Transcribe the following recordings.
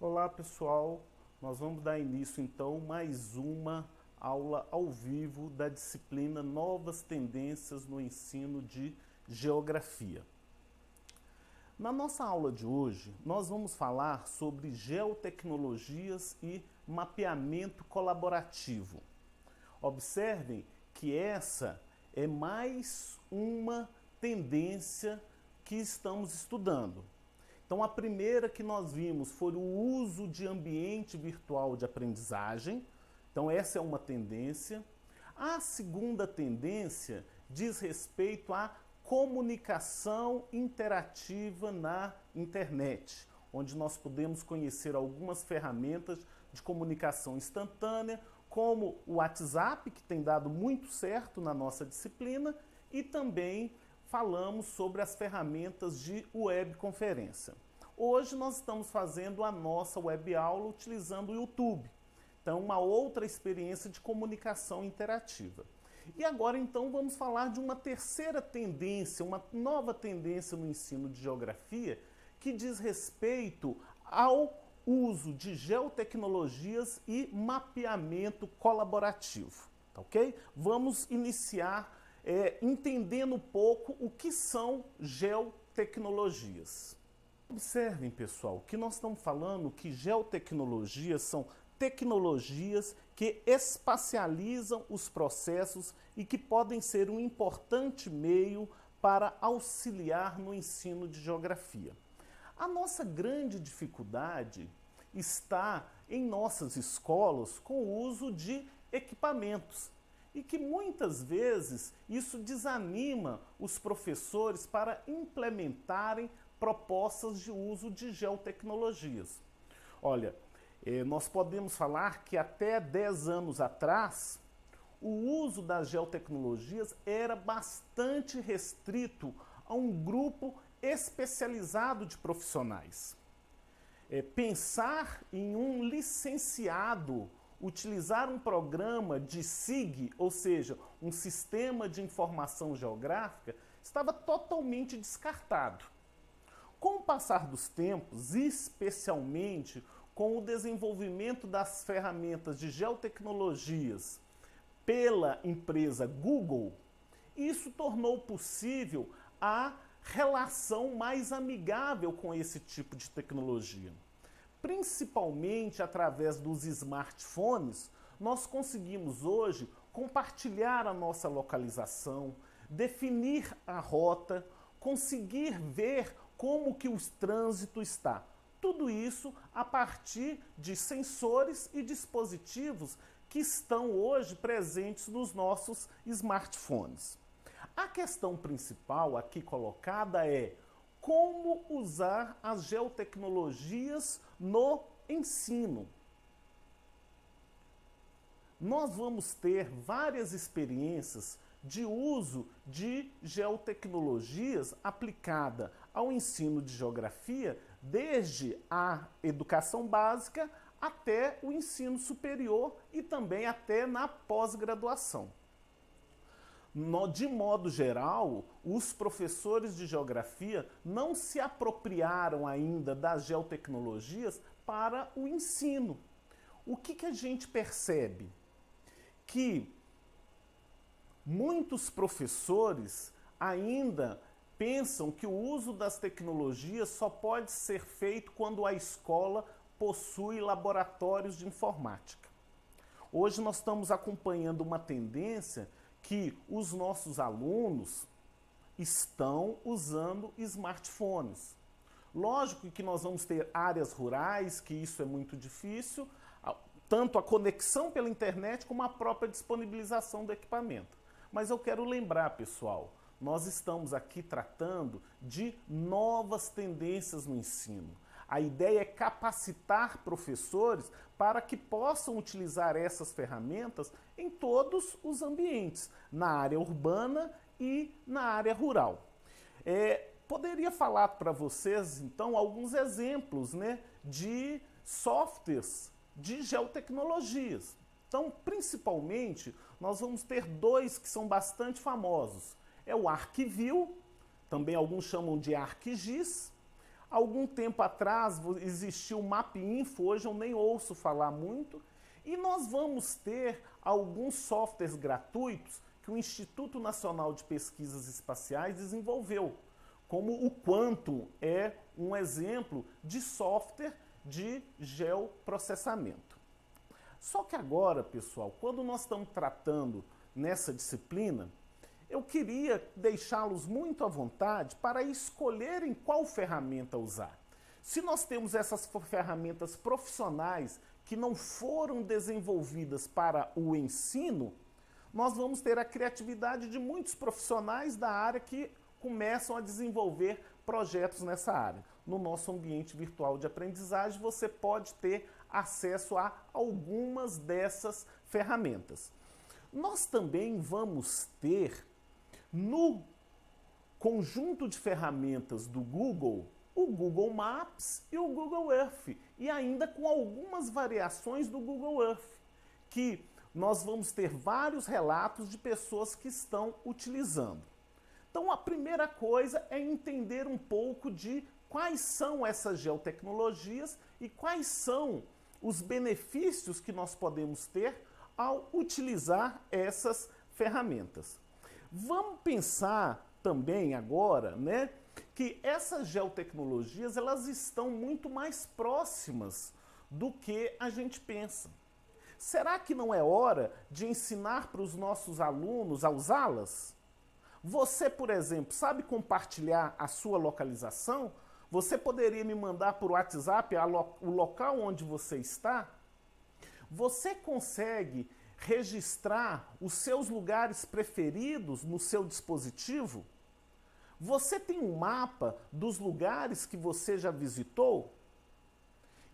Olá pessoal, nós vamos dar início então mais uma aula ao vivo da disciplina Novas Tendências no Ensino de Geografia. Na nossa aula de hoje, nós vamos falar sobre geotecnologias e mapeamento colaborativo. Observem que essa é mais uma tendência que estamos estudando. Então, a primeira que nós vimos foi o uso de ambiente virtual de aprendizagem. Então, essa é uma tendência. A segunda tendência diz respeito à comunicação interativa na internet, onde nós podemos conhecer algumas ferramentas de comunicação instantânea, como o WhatsApp, que tem dado muito certo na nossa disciplina, e também falamos sobre as ferramentas de webconferência. Hoje nós estamos fazendo a nossa web aula utilizando o YouTube. Então, uma outra experiência de comunicação interativa. E agora, então, vamos falar de uma terceira tendência, uma nova tendência no ensino de geografia, que diz respeito ao uso de geotecnologias e mapeamento colaborativo. Tá ok? Vamos iniciar entendendo um pouco o que são geotecnologias. Observem, pessoal, que nós estamos falando que geotecnologias são tecnologias que espacializam os processos e que podem ser um importante meio para auxiliar no ensino de geografia. A nossa grande dificuldade está em nossas escolas com o uso de equipamentos e que muitas vezes isso desanima os professores para implementarem propostas de uso de geotecnologias. Olha, nós podemos falar que até 10 anos atrás, o uso das geotecnologias era bastante restrito a um grupo especializado de profissionais. Pensar em um licenciado utilizar um programa de SIG, ou seja, um sistema de informação geográfica, estava totalmente descartado. Com o passar dos tempos, especialmente com o desenvolvimento das ferramentas de geotecnologias pela empresa Google, isso tornou possível a relação mais amigável com esse tipo de tecnologia. Principalmente através dos smartphones, nós conseguimos hoje compartilhar a nossa localização, definir a rota, conseguir ver como que o trânsito está. Tudo isso a partir de sensores e dispositivos que estão hoje presentes nos nossos smartphones. A questão principal aqui colocada é como usar as geotecnologias no ensino. Nós vamos ter várias experiências de uso de geotecnologias aplicada ao ensino de geografia, desde a educação básica até o ensino superior e também até na pós-graduação. De modo geral, os professores de geografia não se apropriaram ainda das geotecnologias para o ensino. O que a gente percebe? Que muitos professores ainda pensam que o uso das tecnologias só pode ser feito quando a escola possui laboratórios de informática. Hoje nós estamos acompanhando uma tendência que os nossos alunos estão usando smartphones. Lógico que nós vamos ter áreas rurais, que isso é muito difícil, tanto a conexão pela internet como a própria disponibilização do equipamento. Mas eu quero lembrar, pessoal, nós estamos aqui tratando de novas tendências no ensino. A ideia é capacitar professores para que possam utilizar essas ferramentas em todos os ambientes, na área urbana e na área rural. Poderia falar para vocês, então, alguns exemplos, de softwares de geotecnologias. Então, principalmente, nós vamos ter dois que são bastante famosos. É o ArcView, também alguns chamam de ArcGIS. Algum tempo atrás existiu o MapInfo, hoje eu nem ouço falar muito, e nós vamos ter alguns softwares gratuitos que o Instituto Nacional de Pesquisas Espaciais desenvolveu, como o Quantum é um exemplo de software de geoprocessamento. Só que agora, pessoal, quando nós estamos tratando nessa disciplina, eu queria deixá-los muito à vontade para escolherem qual ferramenta usar. Se nós temos essas ferramentas profissionais que não foram desenvolvidas para o ensino, nós vamos ter a criatividade de muitos profissionais da área que começam a desenvolver projetos nessa área. No nosso ambiente virtual de aprendizagem, você pode ter acesso a algumas dessas ferramentas. Nós também vamos ter no conjunto de ferramentas do Google, o Google Maps e o Google Earth, e ainda com algumas variações do Google Earth, que nós vamos ter vários relatos de pessoas que estão utilizando. Então a primeira coisa é entender um pouco de quais são essas geotecnologias e quais são os benefícios que nós podemos ter ao utilizar essas ferramentas. Vamos pensar também agora, né, que essas geotecnologias elas estão muito mais próximas do que a gente pensa. Será que não é hora de ensinar para os nossos alunos a usá-las? Você, por exemplo, sabe compartilhar a sua localização? Você poderia me mandar por WhatsApp o local onde você está? Você consegue registrar os seus lugares preferidos no seu dispositivo? Você tem um mapa dos lugares que você já visitou?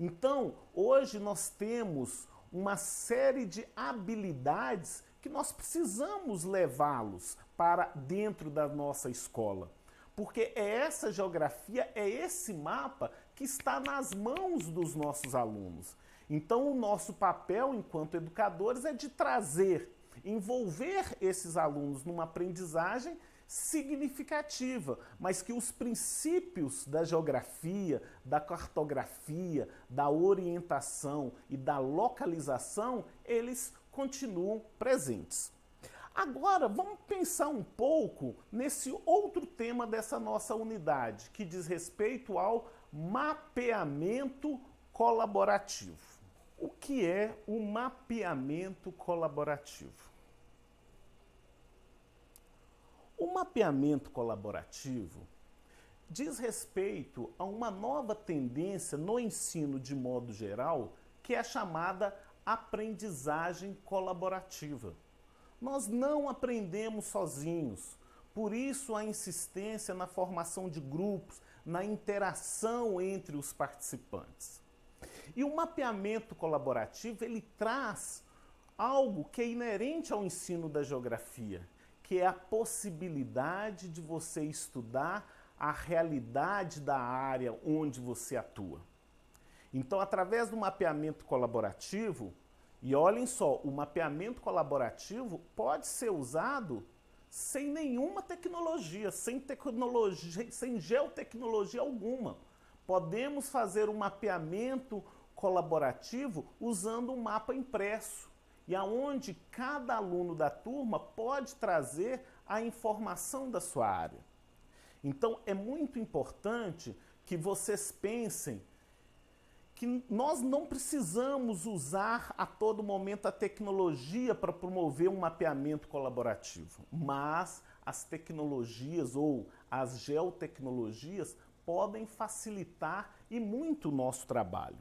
Então, hoje nós temos uma série de habilidades que nós precisamos levá-los para dentro da nossa escola. Porque é essa geografia, é esse mapa que está nas mãos dos nossos alunos. Então o nosso papel enquanto educadores é de trazer, envolver esses alunos numa aprendizagem significativa, mas que os princípios da geografia, da cartografia, da orientação e da localização, eles continuam presentes. Agora, vamos pensar um pouco nesse outro tema dessa nossa unidade, que diz respeito ao mapeamento colaborativo. O que é o mapeamento colaborativo? O mapeamento colaborativo diz respeito a uma nova tendência no ensino de modo geral, que é a chamada aprendizagem colaborativa. Nós não aprendemos sozinhos, por isso a insistência na formação de grupos, na interação entre os participantes. E o mapeamento colaborativo, ele traz algo que é inerente ao ensino da geografia, que é a possibilidade de você estudar a realidade da área onde você atua. Então, através do mapeamento colaborativo, e olhem só, o mapeamento colaborativo pode ser usado sem nenhuma tecnologia, sem geotecnologia alguma. Podemos fazer um mapeamento colaborativo usando um mapa impresso, e aonde cada aluno da turma pode trazer a informação da sua área. Então é muito importante que vocês pensem que nós não precisamos usar a todo momento a tecnologia para promover um mapeamento colaborativo, mas as tecnologias ou as geotecnologias podem facilitar e muito o nosso trabalho.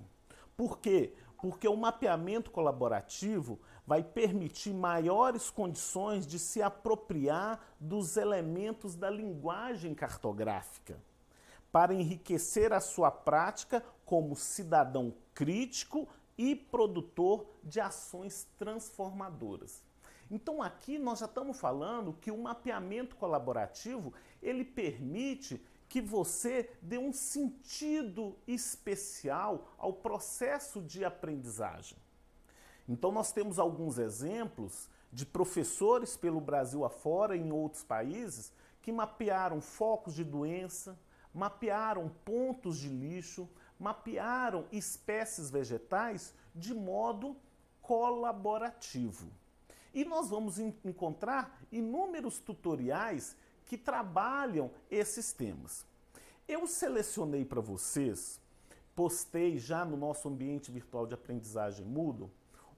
Por quê? Porque o mapeamento colaborativo vai permitir maiores condições de se apropriar dos elementos da linguagem cartográfica, para enriquecer a sua prática como cidadão crítico e produtor de ações transformadoras. Então aqui nós já estamos falando que o mapeamento colaborativo, ele permite que você dê um sentido especial ao processo de aprendizagem. Então nós temos alguns exemplos de professores pelo Brasil afora e em outros países que mapearam focos de doença, mapearam pontos de lixo, mapearam espécies vegetais de modo colaborativo. E nós vamos encontrar inúmeros tutoriais que trabalham esses temas. Eu selecionei para vocês, postei já no nosso ambiente virtual de aprendizagem Moodle,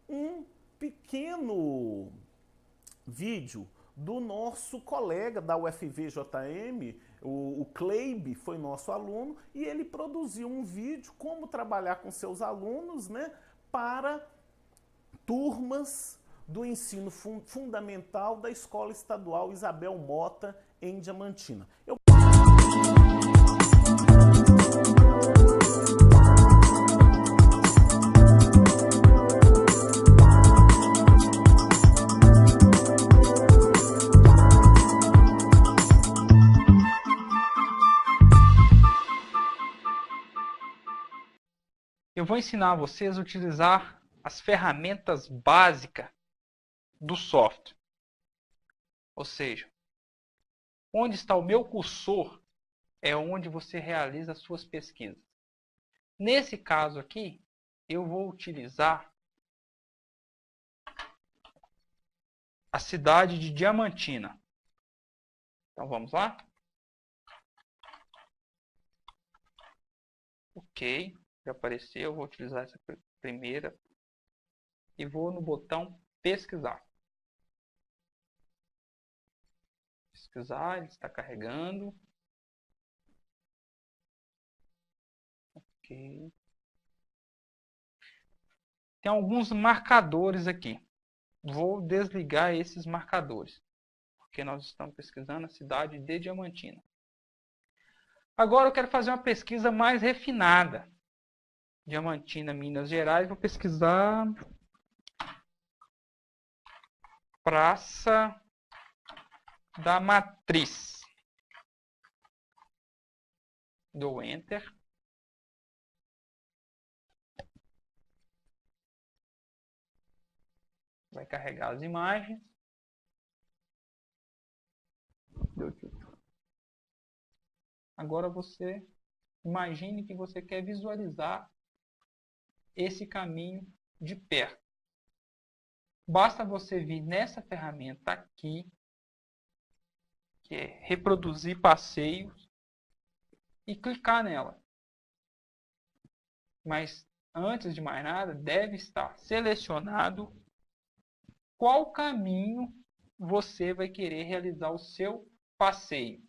um pequeno vídeo do nosso colega da UFVJM, o Kleib, foi nosso aluno, e ele produziu um vídeo como trabalhar com seus alunos, né, para turmas do ensino fundamental da Escola Estadual Isabel Mota, em Diamantina. Eu vou ensinar vocês a utilizar as ferramentas básicas do software. Ou seja, onde está o meu cursor é onde você realiza as suas pesquisas. Nesse caso aqui, eu vou utilizar a cidade de Diamantina. Então vamos lá? Ok, já apareceu. Eu vou utilizar essa primeira e vou no botão pesquisar. Pesquisar, ele está carregando. Ok. Tem alguns marcadores aqui. Vou desligar esses marcadores, porque nós estamos pesquisando a cidade de Diamantina. Agora eu quero fazer uma pesquisa mais refinada. Diamantina, Minas Gerais. Vou pesquisar Praça da Matriz. Dou Enter. Vai carregar as imagens. Deu título. Agora você imagine que você quer visualizar esse caminho de perto. Basta você vir nessa ferramenta aqui, que é reproduzir passeios, e clicar nela. Mas antes de mais nada, deve estar selecionado qual caminho você vai querer realizar o seu passeio.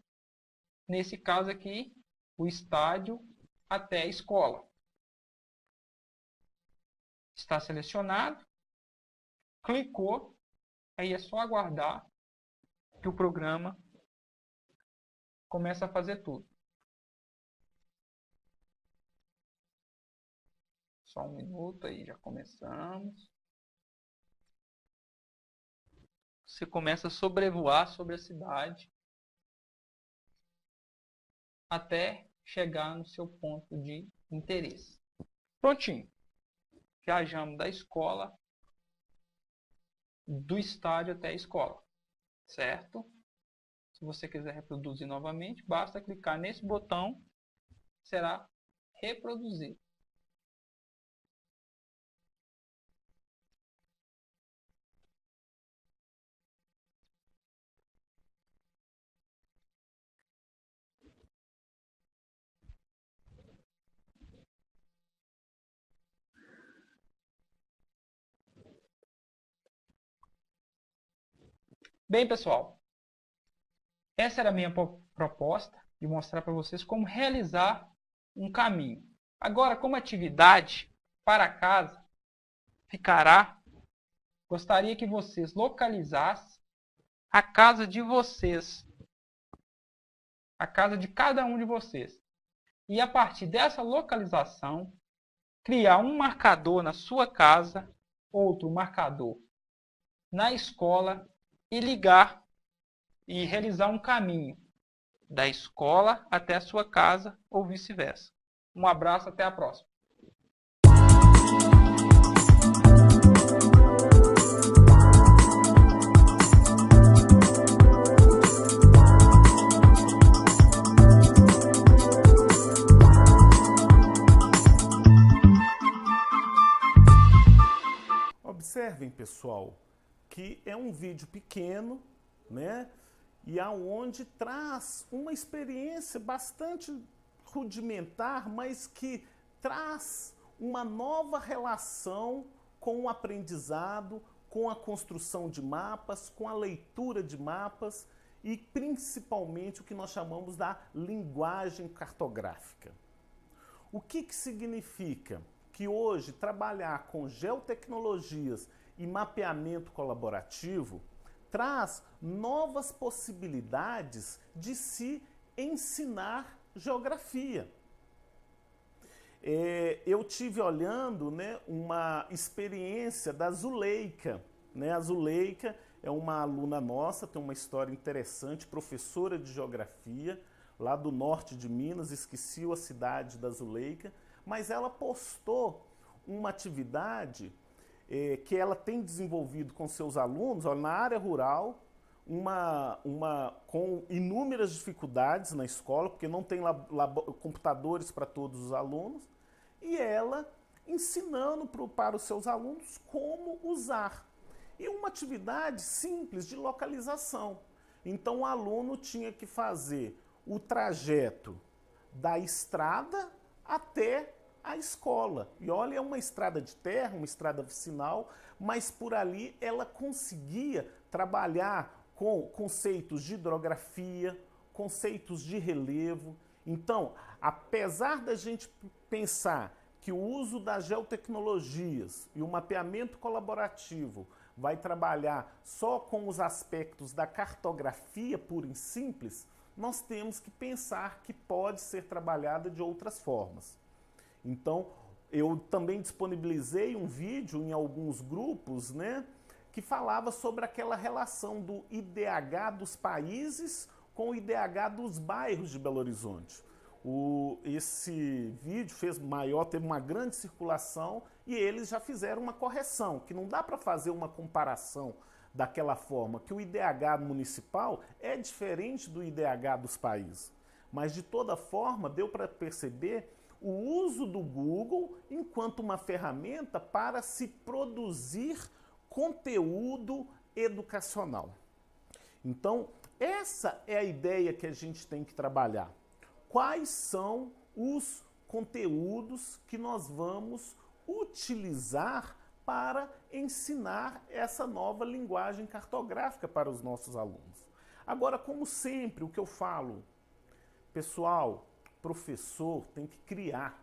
Nesse caso aqui, o estádio até a escola. Está selecionado. Clicou, aí é só aguardar que o programa comece a fazer tudo. Só um minuto aí, já começamos. Você começa a sobrevoar sobre a cidade até chegar no seu ponto de interesse. Prontinho. Viajamos da escola, do estádio até a escola, certo? Se você quiser reproduzir novamente, basta clicar nesse botão, será reproduzir. Bem, pessoal, essa era a minha proposta de mostrar para vocês como realizar um caminho. Agora, como atividade para casa, gostaria que vocês localizassem a casa de vocês, a casa de cada um de vocês. E a partir dessa localização, criar um marcador na sua casa, outro marcador na escola, e ligar e realizar um caminho da escola até a sua casa ou vice-versa. Um abraço, até a próxima. observem, pessoal, que é um vídeo pequeno, né? E aonde traz uma experiência bastante rudimentar, mas que traz uma nova relação com o aprendizado, com a construção de mapas, com a leitura de mapas e principalmente o que nós chamamos da linguagem cartográfica. O que significa? Que hoje trabalhar com geotecnologias e mapeamento colaborativo traz novas possibilidades de se ensinar geografia. Eu tive olhando, né, uma experiência da Zuleika. Né? A Zuleika é uma aluna nossa, tem uma história interessante, professora de geografia, lá do norte de Minas, esqueci a cidade da Zuleika, mas ela postou uma atividade que ela tem desenvolvido com seus alunos, olha, na área rural, com inúmeras dificuldades na escola, porque não tem computadores para todos os alunos, e ela ensinando para os seus alunos como usar. E uma atividade simples de localização. Então o aluno tinha que fazer o trajeto da estrada até a escola. E olha, é uma estrada de terra, uma estrada vicinal, mas por ali ela conseguia trabalhar com conceitos de hidrografia, conceitos de relevo. Então, apesar da gente pensar que o uso das geotecnologias e o mapeamento colaborativo vai trabalhar só com os aspectos da cartografia pura e simples, nós temos que pensar que pode ser trabalhada de outras formas. Então, eu também disponibilizei um vídeo em alguns grupos, né, que falava sobre aquela relação do IDH dos países com o IDH dos bairros de Belo Horizonte. Esse vídeo teve uma grande circulação e eles já fizeram uma correção, que não dá para fazer uma comparação daquela forma, que o IDH municipal é diferente do IDH dos países. Mas de toda forma, deu para perceber o uso do Google enquanto uma ferramenta para se produzir conteúdo educacional. Então, essa é a ideia que a gente tem que trabalhar. Quais são os conteúdos que nós vamos utilizar para ensinar essa nova linguagem cartográfica para os nossos alunos? Agora, como sempre, o que eu falo, pessoal, professor tem que criar.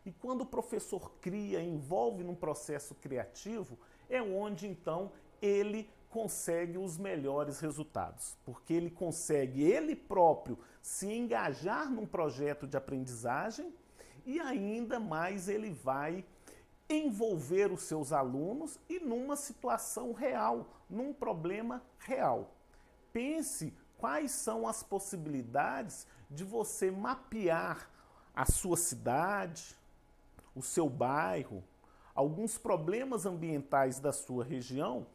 E quando o professor cria, envolve num processo criativo, é onde então ele consegue os melhores resultados, porque ele consegue ele próprio se engajar num projeto de aprendizagem e ainda mais ele vai envolver os seus alunos e numa situação real, num problema real. Pense quais são as possibilidades de você mapear a sua cidade, o seu bairro, alguns problemas ambientais da sua região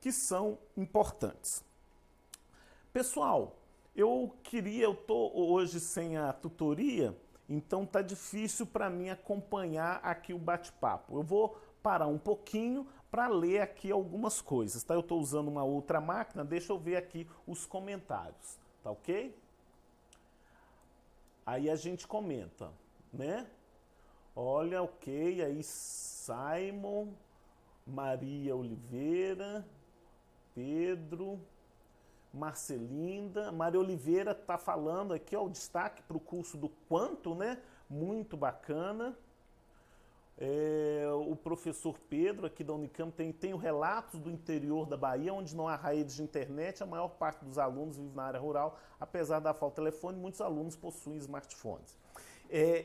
que são importantes. Pessoal, eu tô hoje sem a tutoria, então tá difícil para mim acompanhar aqui o bate-papo. Eu vou parar um pouquinho para ler aqui algumas coisas, tá? Eu estou usando uma outra máquina, deixa eu ver aqui os comentários, tá ok? Aí a gente comenta, né? Olha, ok, aí Simon, Maria Oliveira, Pedro, Marcelinda, Maria Oliveira está falando aqui, ó, o destaque para o curso do Quanto, né? Muito bacana. O professor Pedro, aqui da Unicamp, tem relatos do interior da Bahia, onde não há redes de internet, a maior parte dos alunos vive na área rural, apesar da falta de telefone, muitos alunos possuem smartphones.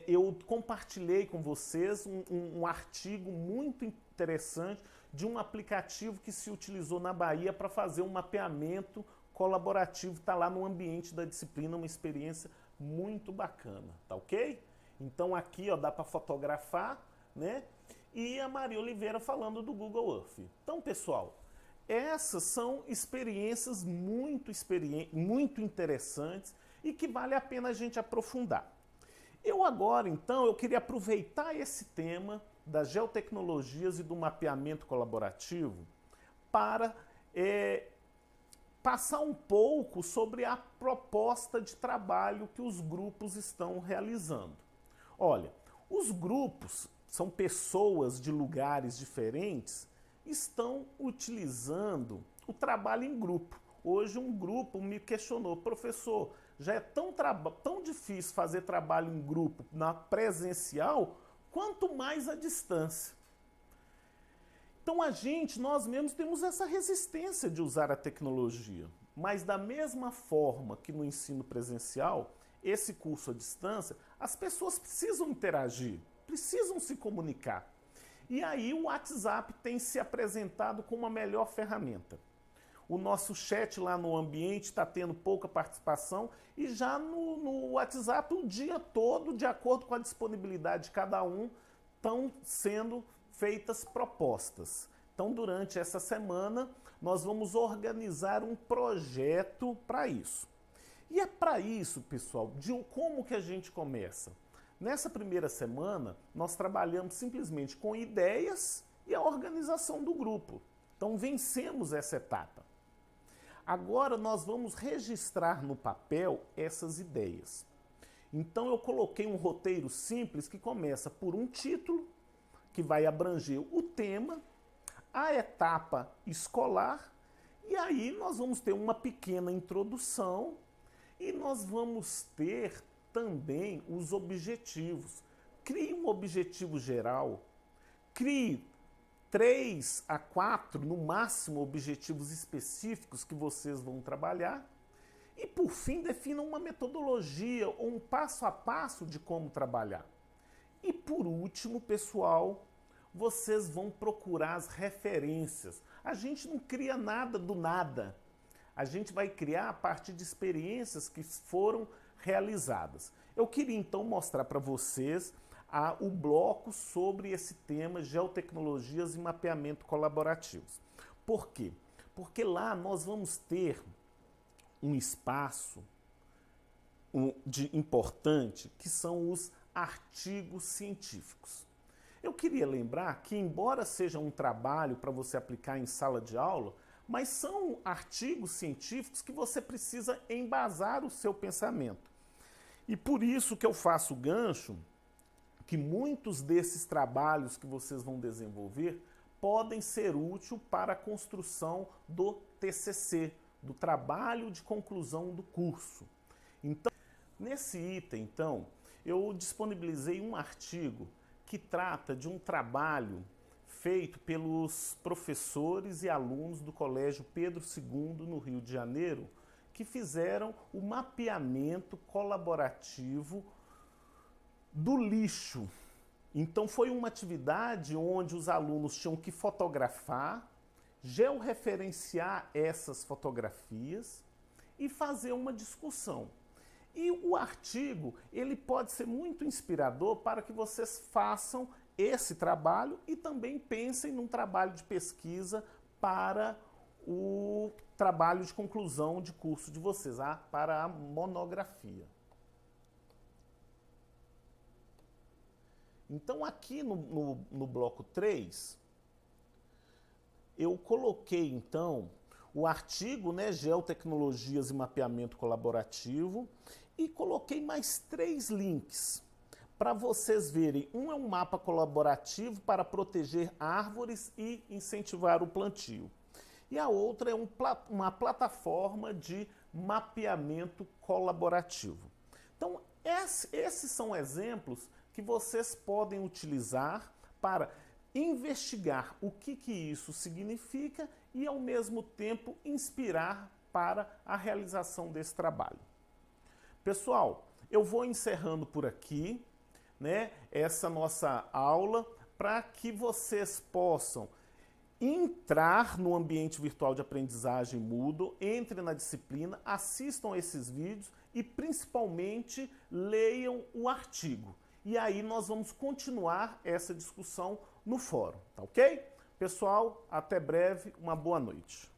Eu compartilhei com vocês um artigo muito interessante de um aplicativo que se utilizou na Bahia para fazer um mapeamento colaborativo, está lá no ambiente da disciplina, uma experiência muito bacana, tá ok? Então aqui, ó, dá para fotografar, né? E a Maria Oliveira falando do Google Earth. Então, pessoal, essas são experiências muito interessantes e que vale a pena a gente aprofundar. Eu agora, então, eu queria aproveitar esse tema das geotecnologias e do mapeamento colaborativo para passar um pouco sobre a proposta de trabalho que os grupos estão realizando. Olha, os grupos são pessoas de lugares diferentes, estão utilizando o trabalho em grupo. Hoje um grupo me questionou, professor, já é tão difícil fazer trabalho em grupo na presencial, quanto mais à distância. Então nós mesmos temos essa resistência de usar a tecnologia, mas da mesma forma que no ensino presencial, esse curso à distância, as pessoas precisam interagir, precisam se comunicar. E aí o WhatsApp tem se apresentado como a melhor ferramenta. O nosso chat lá no ambiente está tendo pouca participação e já no WhatsApp o dia todo, de acordo com a disponibilidade de cada um, estão sendo feitas propostas. Então, durante essa semana, nós vamos organizar um projeto para isso. E é para isso, pessoal, como que a gente começa? Nessa primeira semana, nós trabalhamos simplesmente com ideias e a organização do grupo. Então, vencemos essa etapa. Agora, nós vamos registrar no papel essas ideias. Então, eu coloquei um roteiro simples que começa por um título, que vai abranger o tema, a etapa escolar, e aí nós vamos ter uma pequena introdução e nós vamos ter também os objetivos. Crie um objetivo geral, crie 3 a 4, no máximo, objetivos específicos que vocês vão trabalhar e, por fim, defina uma metodologia ou um passo a passo de como trabalhar. E por último, pessoal, vocês vão procurar as referências. A gente não cria nada do nada. A gente vai criar a partir de experiências que foram realizadas. Eu queria então mostrar para vocês o bloco sobre esse tema geotecnologias e mapeamento colaborativos. Por quê? Porque lá nós vamos ter um espaço importante que são os artigos científicos. Eu queria lembrar que, embora seja um trabalho para você aplicar em sala de aula, mas são artigos científicos que você precisa embasar o seu pensamento. E por isso que eu faço o gancho que muitos desses trabalhos que vocês vão desenvolver podem ser úteis para a construção do TCC, do trabalho de conclusão do curso. Então, nesse item, então, eu disponibilizei um artigo que trata de um trabalho feito pelos professores e alunos do Colégio Pedro II, no Rio de Janeiro, que fizeram o mapeamento colaborativo do lixo. Então foi uma atividade onde os alunos tinham que fotografar, georreferenciar essas fotografias e fazer uma discussão. E o artigo, ele pode ser muito inspirador para que vocês façam esse trabalho e também pensem num trabalho de pesquisa para o trabalho de conclusão de curso de vocês, para a monografia. Então aqui no bloco 3, eu coloquei então o artigo, Geotecnologias e Mapeamento Colaborativo, e coloquei mais 3 links para vocês verem. Um é um mapa colaborativo para proteger árvores e incentivar o plantio. E a outra é uma plataforma de mapeamento colaborativo. Então, esses são exemplos que vocês podem utilizar para investigar o que isso significa e, ao mesmo tempo, inspirar para a realização desse trabalho. Pessoal, eu vou encerrando por aqui, essa nossa aula, para que vocês possam entrar no ambiente virtual de aprendizagem Moodle, entrem na disciplina, assistam esses vídeos e, principalmente, leiam o artigo. E aí nós vamos continuar essa discussão no fórum, tá ok? Pessoal, até breve, uma boa noite.